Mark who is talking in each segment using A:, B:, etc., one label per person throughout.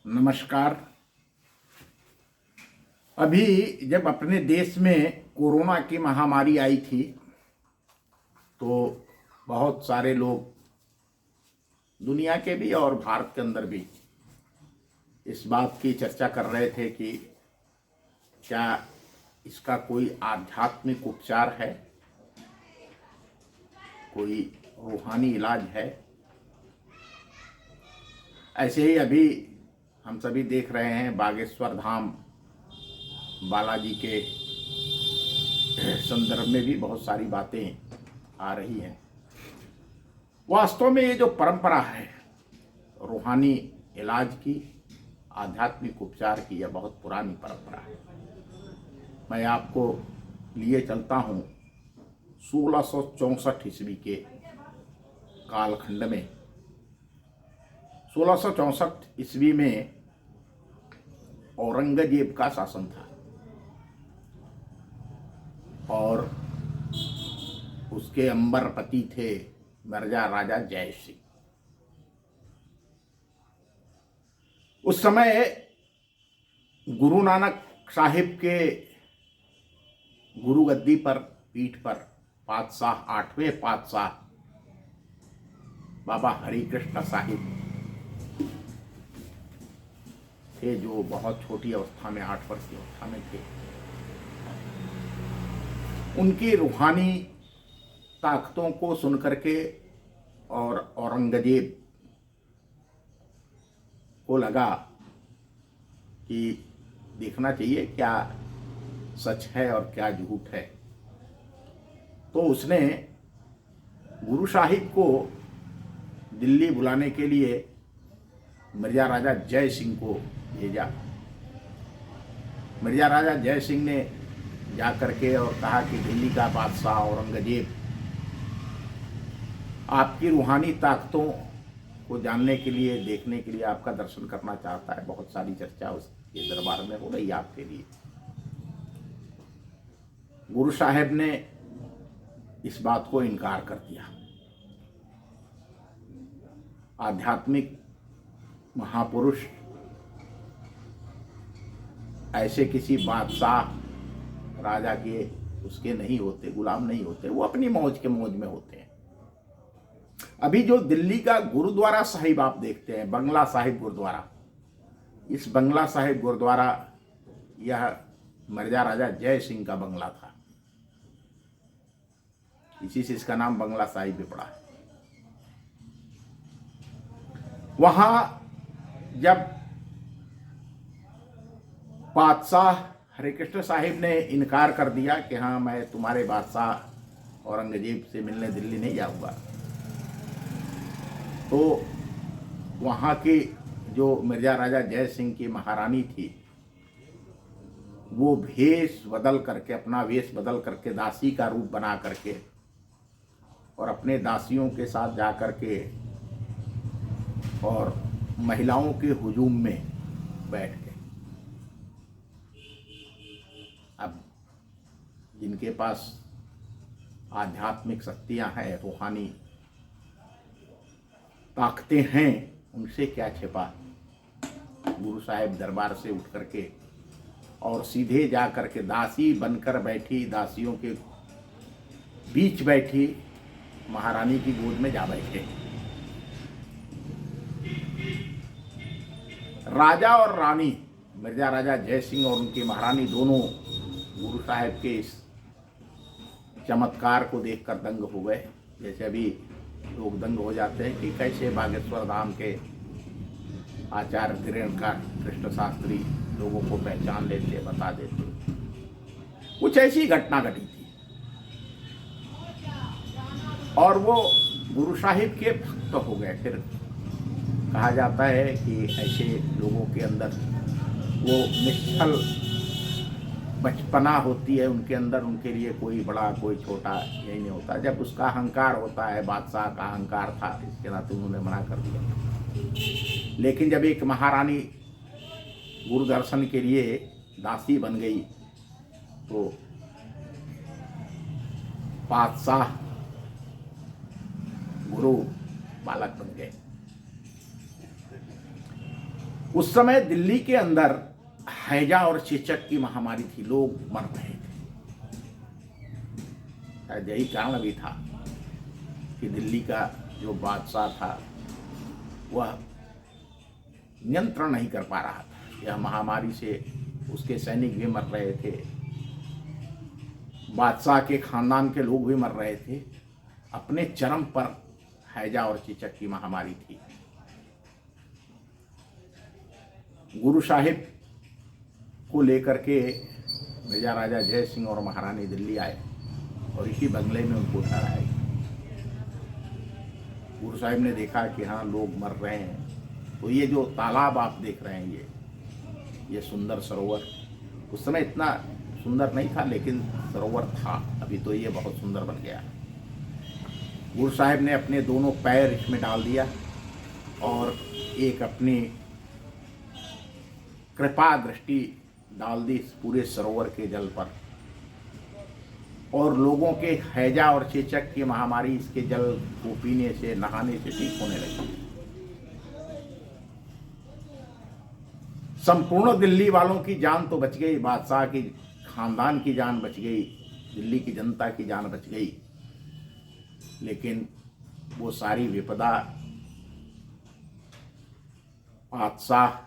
A: नमस्कार। अभी जब अपने देश में कोरोना की महामारी आई थी तो बहुत सारे लोग दुनिया के भी और भारत के अंदर भी इस बात की चर्चा कर रहे थे कि क्या इसका कोई आध्यात्मिक उपचार है, कोई रूहानी इलाज है। ऐसे ही अभी हम सभी देख रहे हैं बागेश्वर धाम बालाजी के संदर्भ में भी बहुत सारी बातें आ रही हैं। वास्तव में ये जो परंपरा है रूहानी इलाज की, आध्यात्मिक उपचार की, यह बहुत पुरानी परंपरा है। मैं आपको लिए चलता हूँ 1664 ईस्वी के कालखंड में। 1664 ईस्वी में औरंगजेब का शासन था और उसके अंबरपति थे मिर्जा राजा जय सिंह। उस समय गुरु नानक साहिब के गुरु गद्दी पर पीठ पर पातशाह, 8वें पातशाह बाबा हरिकृष्ण साहिब थे, जो बहुत छोटी अवस्था में, 8 वर्ष की अवस्था में थे। उनकी रूहानी ताकतों को सुनकर के और औरंगजेब को लगा कि देखना चाहिए क्या सच है और क्या झूठ है। तो उसने गुरु साहिब को दिल्ली बुलाने के लिए मिर्जा राजा जय सिंह को भेजा। मिर्जा राजा जय सिंह ने जा करके और कहा कि दिल्ली का बादशाह औरंगजेब आपकी रूहानी ताकतों को जानने के लिए, देखने के लिए, आपका दर्शन करना चाहता है। बहुत सारी चर्चा उसके दरबार में हो रही आपके लिए। गुरु साहब ने इस बात को इनकार कर दिया। आध्यात्मिक महापुरुष ऐसे किसी बादशाह, राजा के उसके नहीं होते, गुलाम नहीं होते। वो अपनी मौज के मौज में होते हैं। अभी जो दिल्ली का गुरुद्वारा साहिब आप देखते हैं, बंगला साहिब गुरुद्वारा, इस बंगला साहिब गुरुद्वारा यह मिर्जा राजा जय सिंह का बंगला था। इसी से इसका नाम बंगला साहिब भी पड़ा है। वहां जब बादशाह हरिकृष्ण साहिब ने इनकार कर दिया कि हाँ, मैं तुम्हारे बादशाह औरंगजेब से मिलने दिल्ली नहीं जाऊंगा, तो वहाँ की जो मिर्जा राजा जय सिंह की महारानी थी, वो भेष बदल करके, अपना वेश बदल करके, दासी का रूप बना करके और अपने दासियों के साथ जा करके और महिलाओं के हुजूम में बैठ गए। अब जिनके पास आध्यात्मिक शक्तियां हैं, रूहानी ताकतें हैं, उनसे क्या छिपा। गुरु साहिब दरबार से उठ करके और सीधे जा करके दासी बनकर बैठी, दासियों के बीच बैठी महारानी की गोद में जा बैठे। राजा और रानी, मिर्जा राजा जय सिंह और उनकी महारानी, दोनों गुरु साहिब के इस चमत्कार को देखकर दंग हो गए। जैसे अभी लोग दंग हो जाते हैं कि कैसे बागेश्वर धाम के आचार्य धीरेन्द्र कृष्ण शास्त्री लोगों को पहचान लेते, बता देते। कुछ ऐसी घटना घटी थी और वो गुरु साहिब के भक्त हो गए। फिर कहा जाता है कि ऐसे लोगों के अंदर वो निश्चल बचपना होती है उनके अंदर, उनके लिए कोई बड़ा कोई छोटा यही नहीं होता। जब उसका अहंकार होता है, बादशाह का अहंकार था, इसके नाते उन्होंने मना कर दिया। लेकिन जब एक महारानी गुरु दर्शन के लिए दासी बन गई तो बादशाह गुरु बालक बन गए। उस समय दिल्ली के अंदर हैजा और चेचक की महामारी थी, लोग मर रहे थे। शायद यही कारण भी था कि दिल्ली का जो बादशाह था वह नियंत्रण नहीं कर पा रहा था। यह महामारी से उसके सैनिक भी मर रहे थे, बादशाह के खानदान के लोग भी मर रहे थे। अपने चरम पर हैजा और चेचक की महामारी थी। गुरु साहिब को लेकर के मेजा राजा जय सिंह और महारानी दिल्ली आए और इसी बंगले में उनको ठहराया गया। गुरु साहिब ने देखा कि हाँ लोग मर रहे हैं, तो ये जो तालाब आप देख रहे हैं ये सुंदर सरोवर, उस समय इतना सुंदर नहीं था लेकिन सरोवर था, अभी तो ये बहुत सुंदर बन गया। गुरु साहिब ने अपने दोनों पैर इसमें डाल दिया और एक अपनी कृपा दृष्टि डाल दी इस पूरे सरोवर के जल पर, और लोगों के हैजा और चेचक की महामारी इसके जल को पीने से, नहाने से ठीक होने लगी। संपूर्ण दिल्ली वालों की जान तो बच गई, बादशाह की खानदान की जान बच गई, दिल्ली की जनता की जान बच गई, लेकिन वो सारी विपदा बादशाह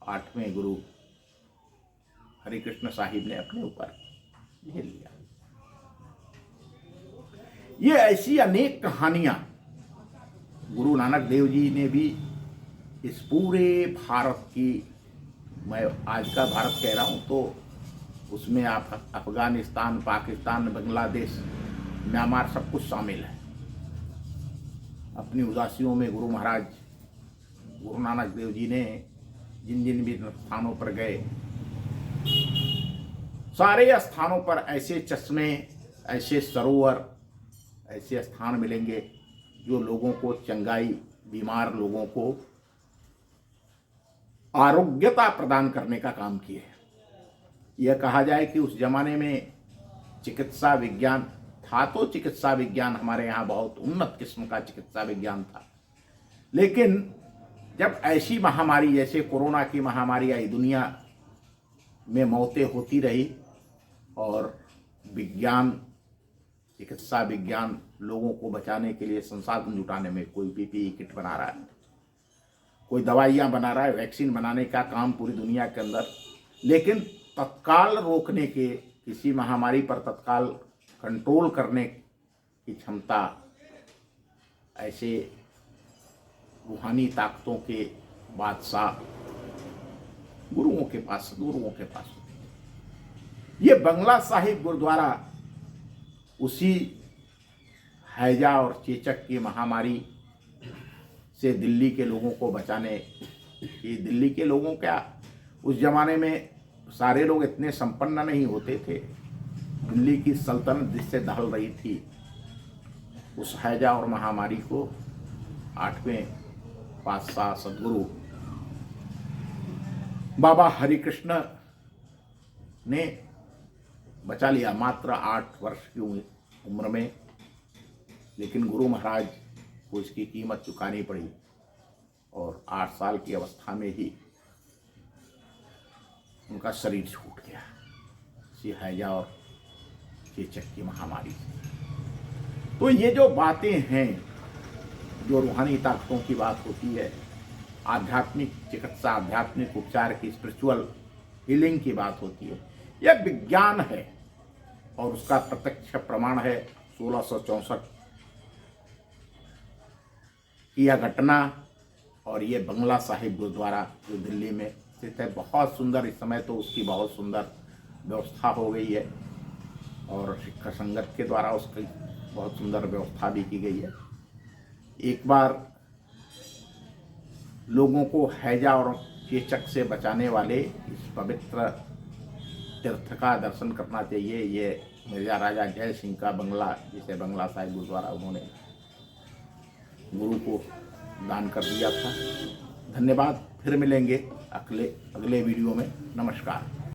A: 8वें गुरु हरिकृष्ण साहिब ने अपने ऊपर झेल लिया। ये ऐसी अनेक कहानियां गुरु नानक देव जी ने भी इस पूरे भारत की, मैं आज का भारत कह रहा हूं तो उसमें आप अफगानिस्तान, पाकिस्तान, बांग्लादेश, म्यांमार सब कुछ शामिल है। अपनी उदासियों में गुरु महाराज गुरु नानक देव जी ने जिन जिन भी स्थानों पर गए, सारे स्थानों पर ऐसे चश्मे, ऐसे सरोवर, ऐसे स्थान मिलेंगे जो लोगों को चंगाई, बीमार लोगों को आरोग्यता प्रदान करने का काम किए। यह कहा जाए कि उस जमाने में चिकित्सा विज्ञान था, तो चिकित्सा विज्ञान हमारे यहाँ बहुत उन्नत किस्म का चिकित्सा विज्ञान था, लेकिन जब ऐसी महामारी जैसे कोरोना की महामारी आई, दुनिया में मौतें होती रही और विज्ञान, चिकित्सा विज्ञान लोगों को बचाने के लिए संसाधन जुटाने में, कोई पीपीई किट बना रहा है, कोई दवाइयाँ बना रहा है, वैक्सीन बनाने का काम पूरी दुनिया के अंदर, लेकिन तत्काल रोकने के, किसी महामारी पर तत्काल कंट्रोल करने की क्षमता ऐसे रूहानी ताकतों के बादशाह गुरुओं के पास होती थी। ये बंगला साहिब गुरुद्वारा उसी हैजा और चेचक की महामारी से दिल्ली के लोगों को बचाने, ये दिल्ली के लोगों क्या, उस जमाने में सारे लोग इतने संपन्न नहीं होते थे। दिल्ली की सल्तनत जिससे दहल रही थी, उस हैजा और महामारी को 8वें पातशाह सदगुरु बाबा हरिकृष्ण ने बचा लिया, मात्र 8 वर्ष की उम्र में। लेकिन गुरु महाराज को इसकी कीमत चुकानी पड़ी और 8 साल की अवस्था में ही उनका शरीर छूट गया, इसी हैजा और चेचक की महामारी से। तो ये जो बातें हैं, जो रूहानी ताकतों की बात होती है, आध्यात्मिक चिकित्सा, आध्यात्मिक उपचार की, स्पिरिचुअल हीलिंग की बात होती है, यह विज्ञान है और उसका प्रत्यक्ष प्रमाण है 1664 की यह घटना। और ये बंगला साहिब गुरुद्वारा जो दिल्ली में स्थित है, बहुत सुंदर, इस समय तो उसकी बहुत सुंदर व्यवस्था हो गई है और शिक्षा संगत के द्वारा उसकी बहुत सुंदर व्यवस्था भी की गई है। एक बार लोगों को हैजा और चेचक से बचाने वाले इस पवित्र तीर्थ का दर्शन करना चाहिए। ये मिर्जा राजा जय सिंह का बंगला, जिसे बंगला साहिब गुरुद्वारा उन्होंने गुरु को दान कर दिया था। धन्यवाद, फिर मिलेंगे अगले वीडियो में। नमस्कार।